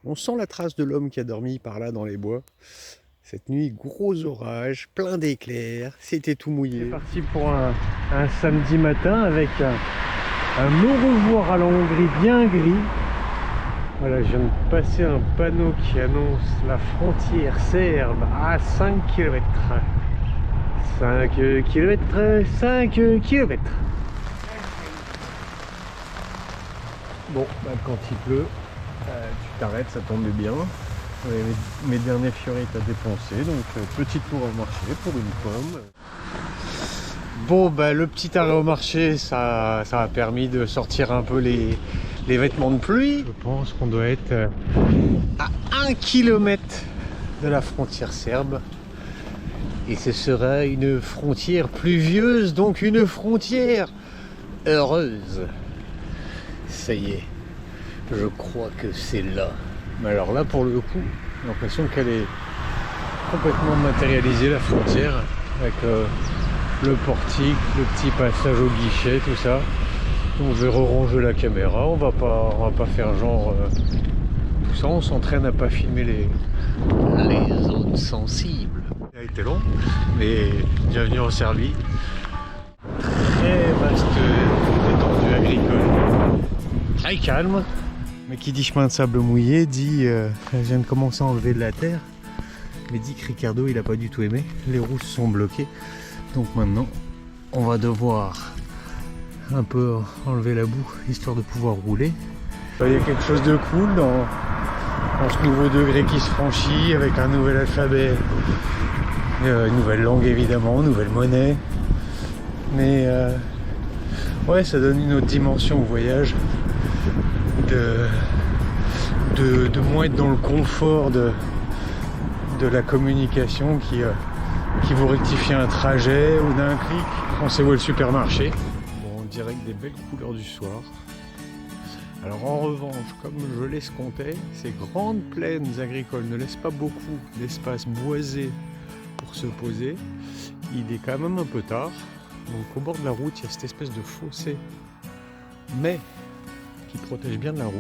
On sent la trace de l'homme qui a dormi par là dans les bois. Cette nuit, gros orage, plein d'éclairs, c'était tout mouillé. C'est parti pour un samedi matin avec un au revoir à la Hongrie bien gris. Voilà, je viens de passer un panneau qui annonce la frontière serbe à 5 km. 5 km, 5 km. Bon, bah, quand il pleut, tu t'arrêtes, ça tombe bien. Mes derniers fiorites à dépenser, donc petit tour au marché pour une pomme. Bon, bah, le petit arrêt au marché, ça a permis de sortir un peu les vêtements de pluie. Je pense qu'on doit être à 1 km de la frontière serbe. Et ce sera une frontière pluvieuse, donc une frontière heureuse. Ça y est, je crois que c'est là. Mais alors là, pour le coup, j'ai l'impression qu'elle est complètement matérialisée, la frontière, avec le portique, le petit passage au guichet, tout ça. Donc je vais ranger la caméra, on va pas faire genre tout ça, on s'entraîne à pas filmer les zones sensibles. Ça a été long, mais bienvenue en Serbie. Très vaste étendue agricole, très calme. Mais qui dit chemin de sable mouillé dit je viens de commencer à enlever de la terre, mais dit que Ricardo il a pas du tout aimé, les roues se sont bloquées, donc maintenant on va devoir un peu enlever la boue histoire de pouvoir rouler. Il y a quelque chose de cool dans ce nouveau degré qui se franchit avec un nouvel alphabet, une nouvelle langue évidemment, une nouvelle monnaie, mais ouais, ça donne une autre dimension au voyage, de moins être dans le confort de la communication qui vous rectifie un trajet ou d'un clic quand c'est où est le supermarché. Bon, on dirait que des belles couleurs du soir. Alors en revanche, comme je l'escomptais, ces grandes plaines agricoles ne laissent pas beaucoup d'espace boisé pour se poser. Il est quand même un peu tard, donc au bord de la route il y a cette espèce de fossé, mais qui protège bien de la route,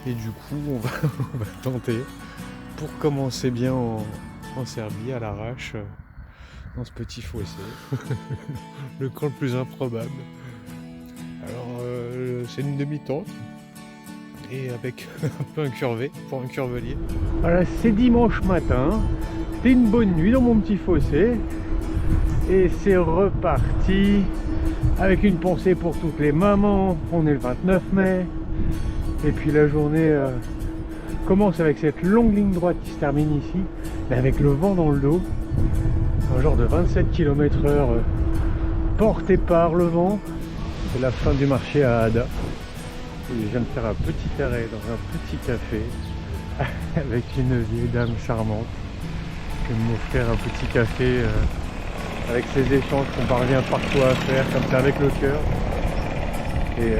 et du coup on va tenter pour commencer bien en Serbie à l'arrache dans ce petit fossé. Le camp le plus improbable. Alors c'est une demi-tente et avec un peu incurvé pour un curvelier. Voilà, c'est dimanche matin, c'était une bonne nuit dans mon petit fossé et c'est reparti avec une pensée pour toutes les mamans. On est le 29 mai et puis la journée commence avec cette longue ligne droite qui se termine ici, mais avec le vent dans le dos, un genre de 27 km/h porté par le vent. C'est la fin du marché à Ada et je viens de faire un petit arrêt dans un petit café avec une vieille dame charmante qui m'a offert un petit café avec ces échanges qu'on parvient parfois à faire comme ça avec le cœur, et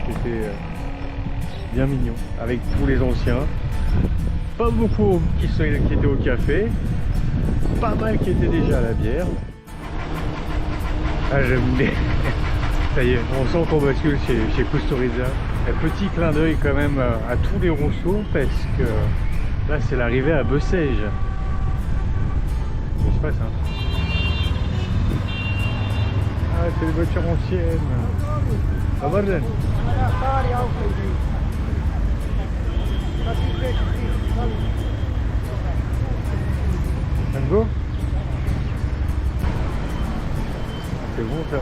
c'était bien mignon avec tous les anciens, pas beaucoup qui étaient au café, pas mal qui étaient déjà à la bière. Ah, j'aime bien. Ça y est, on sent qu'on bascule chez Kusturica. Un petit clin d'œil quand même à tous les Rousseaux, parce que là c'est l'arrivée à Bessèges. Je sais pas ça. Ah, c'est les voitures anciennes. Ça va, Ren? Go? C'est bon ça.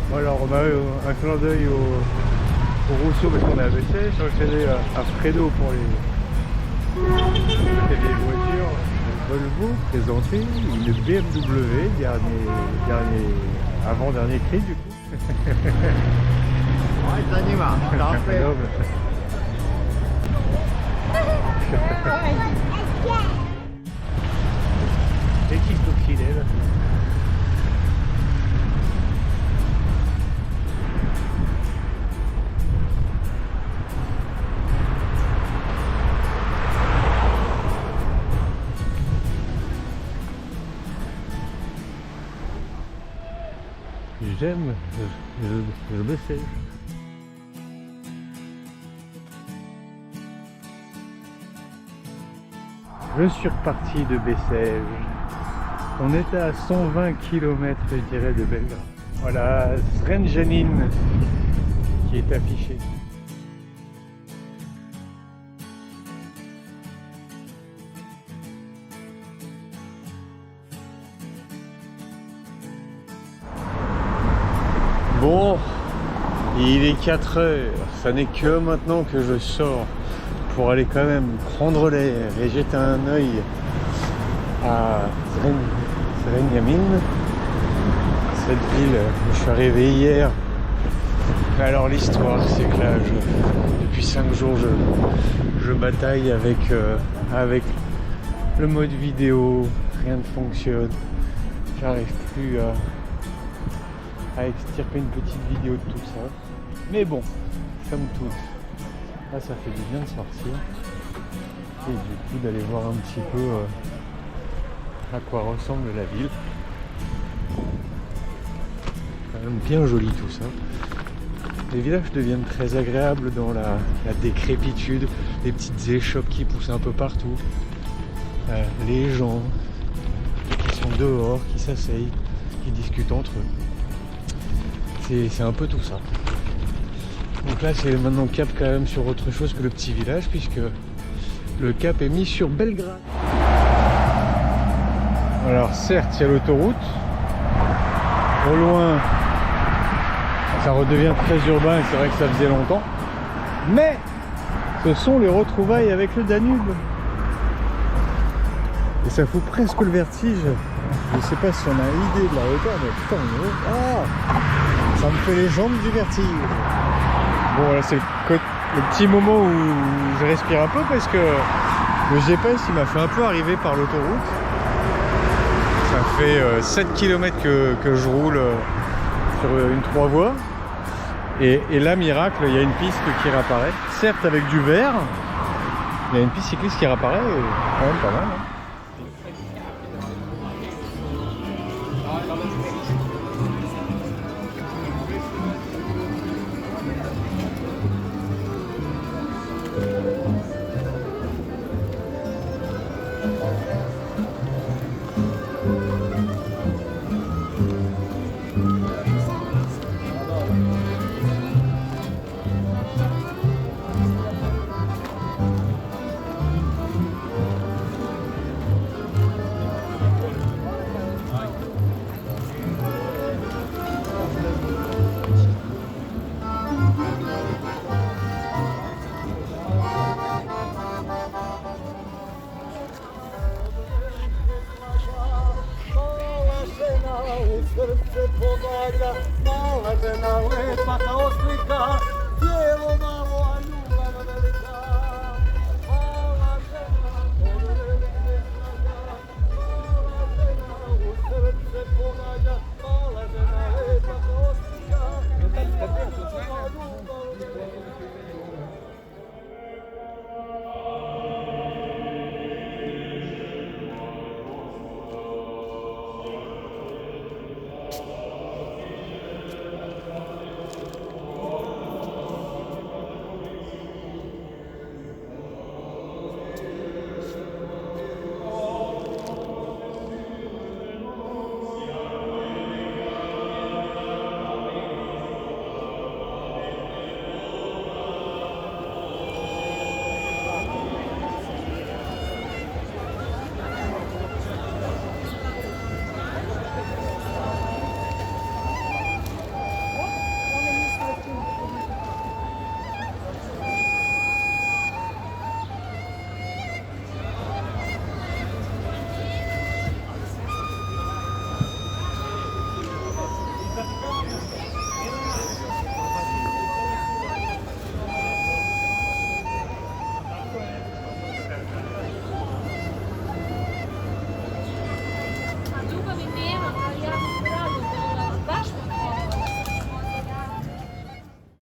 Bon, alors on a eu un clin d'œil au Rousseau parce qu'on a abaissé sur le CD à Fredo pour les voitures. Volvo présenté, une BMW, avant-dernier cri du coup. Et qui se là. J'aime le Bessèges. Je suis reparti de Bessèges. On était à 120 km, je dirais, de Belgrade. Voilà, Zrenjanin qui est affiché. Bon, il est 4 heures, ça n'est que maintenant que je sors pour aller quand même prendre l'air et jeter un œil à Zrenjanin, cette ville où je suis arrivé hier. Mais alors l'histoire, c'est que là, depuis 5 jours, je bataille avec le mode vidéo, rien ne fonctionne, j'arrive plus à extirper une petite vidéo de tout ça. Mais bon, comme tout, là ça fait du bien de sortir et du coup d'aller voir un petit peu à quoi ressemble la ville. Quand même bien joli tout ça. Les villages deviennent très agréables dans la décrépitude, les petites échoppes qui poussent un peu partout, les gens qui sont dehors, qui s'asseyent, qui discutent entre eux. C'est un peu tout ça. Donc là c'est maintenant cap quand même sur autre chose que le petit village, puisque le cap est mis sur Belgrade. Alors certes il y a l'autoroute, au loin ça redevient très urbain et c'est vrai que ça faisait longtemps, mais ce sont les retrouvailles avec le Danube et ça fout presque le vertige. Je sais pas si on a idée de la hauteur, mais putain on est haut. Ah, ça me fait les jambes du vertige. Bon là c'est le petit moment où je respire un peu parce que le GPS il m'a fait un peu arriver par l'autoroute. Ça fait 7 km que je roule sur une 3 voies. Et là, miracle, il y a une piste qui réapparaît. Certes avec du vert, il y a une piste cycliste qui réapparaît, quand même pas mal. Hein. Srce pogađa, mala žena lepa kao slika,